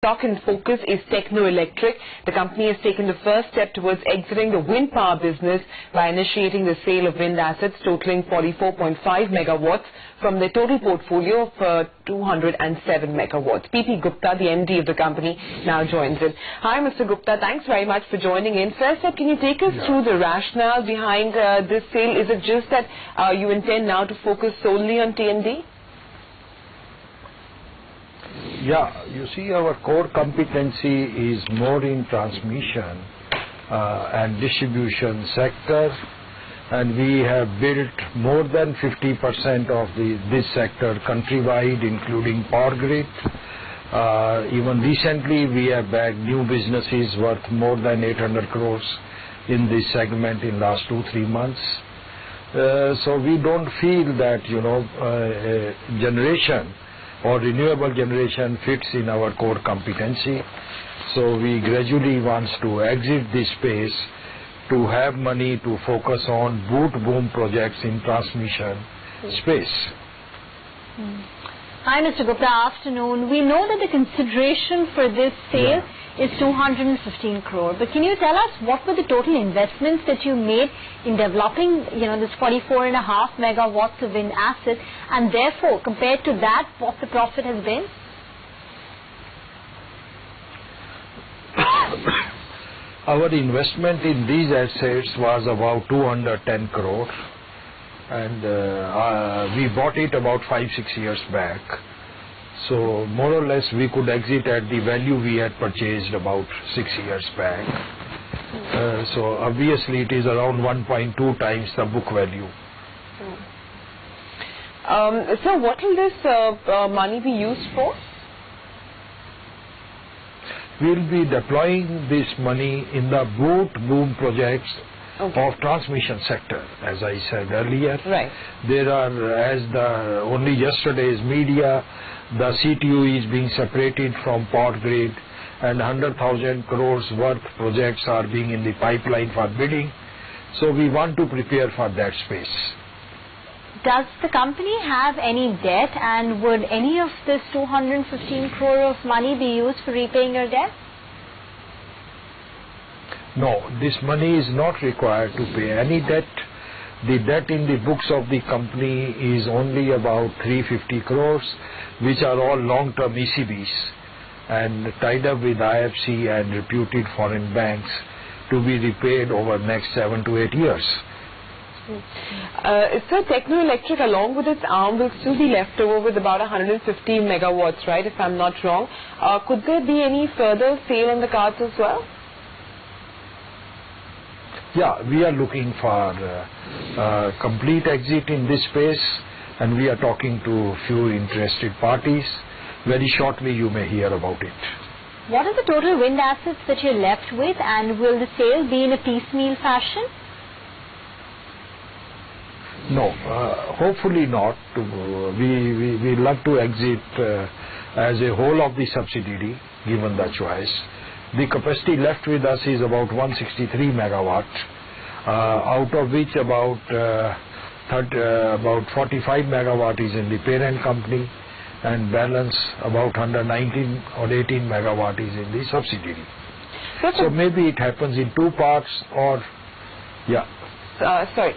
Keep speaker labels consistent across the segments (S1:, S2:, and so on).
S1: Stock in focus is Techno Electric. The company has taken the first step towards exiting the wind power business by initiating the sale of wind assets totaling 44.5 megawatts from their total portfolio of 207 megawatts. PP Gupta, the MD of the company, now joins in. Hi, Mr. Gupta. Thanks very much for joining in. First up, can you take us through the rationale behind this sale? Is it just that you intend now to focus solely on T&D?
S2: Yeah, you see, our core competency is more in transmission and distribution sector, and we have built more than 50% of this sector countrywide, including power grid. Even recently, we have bagged new businesses worth more than 800 crores in this segment in last 2-3 months. So we don't feel that, generation or renewable generation fits in our core competency. So we gradually want to exit this space to have money to focus on boom projects in transmission space.
S3: Hi, Mr. Gupta. Afternoon. We know that the consideration for this sale is 215 crore. But can you tell us what were the total investments that you made in developing, this 44.5 megawatts of wind asset, and therefore, compared to that, what the profit has been?
S2: Our investment in these assets was about 210 crore, and we bought it about 5-6 years back. So more or less we could exit at the value we had purchased about 6 years back. So obviously it is around 1.2 times the book value.
S1: So what will this money be used for?
S2: We will be deploying this money in the boom projects of transmission sector, as I said earlier.
S1: Right.
S2: There are, as only yesterday's media, the CTU is being separated from power grid, and 100,000 crores worth projects are being in the pipeline for bidding. So we want to prepare for that space.
S3: Does the company have any debt, and would any of this 215 crore of money be used for repaying your debt?
S2: No, this money is not required to pay any debt. The debt in the books of the company is only about 350 crores, which are all long-term ECBs and tied up with IFC and reputed foreign banks to be repaid over next 7 to 8 years.
S1: So Techno Electric, along with its arm, will still be left over with about 115 megawatts, right, if I'm not wrong. Could there be any further sale on the cards as well?
S2: Yeah, we are looking for complete exit in this space, and we are talking to few interested parties. Very shortly you may hear about it.
S3: What are the total wind assets that you're left with, and will the sale be in a piecemeal fashion?
S2: No, hopefully not. We love to exit as a whole of the subsidiary, given the choice. The capacity left with us is about 163 megawatt, out of which about 45 megawatt is in the parent company, and balance about 119 or 18 megawatt is in the subsidiary. So maybe it happens in two parts, or
S1: So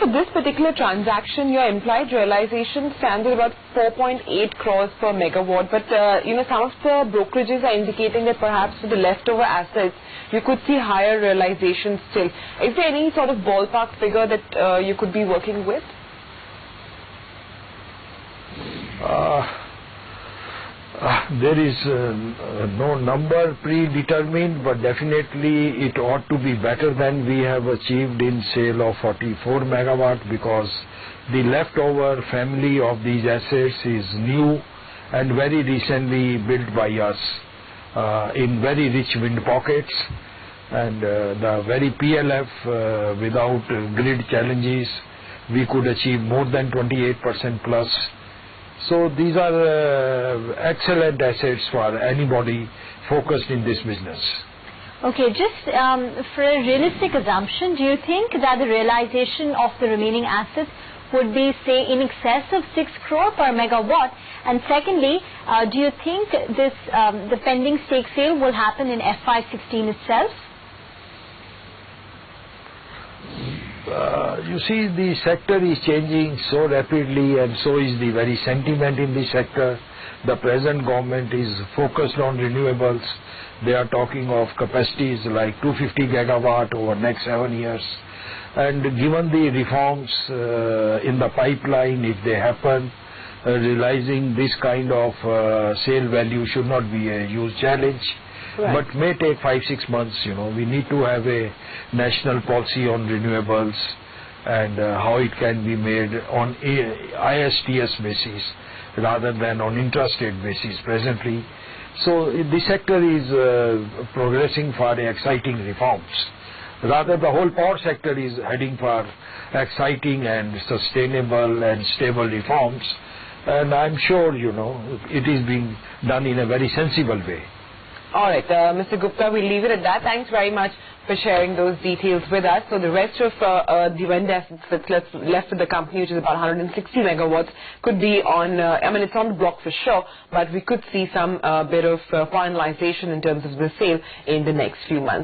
S1: for this particular transaction, your implied realization stands at about 4.8 crores per megawatt. But, some of the brokerages are indicating that perhaps for the leftover assets, you could see higher realization still. Is there any sort of ballpark figure that you could be working with?
S2: There is no number predetermined, but definitely it ought to be better than we have achieved in sale of 44 megawatt, because the leftover family of these assets is new and very recently built by us in very rich wind pockets, and the very PLF without grid challenges, we could achieve more than 28% plus. So these are excellent assets for anybody focused in this business.
S3: Okay, just for a realistic assumption, do you think that the realization of the remaining assets would be, say, in excess of 6 crore per megawatt? And secondly, do you think this the pending stake sale will happen in FY16 itself?
S2: You see, the sector is changing so rapidly, and so is the very sentiment in the sector. The present government is focused on renewables. They are talking of capacities like 250 gigawatt over next 7 years. And given the reforms in the pipeline, if they happen, realizing this kind of sale value should not be a huge challenge. Right. But may take 5-6 months. We need to have a national policy on renewables and how it can be made on ISTS basis rather than on intrastate basis presently. So the sector is progressing for exciting reforms. Rather, the whole power sector is heading for exciting and sustainable and stable reforms. And I'm sure, it is being done in a very sensible way.
S1: All right, Mr. Gupta, we'll leave it at that. Thanks very much for sharing those details with us. So the rest of the wind assets that's left with the company, which is about 160 megawatts, could be on, it's on the block for sure, but we could see some bit of finalization in terms of the sale in the next few months.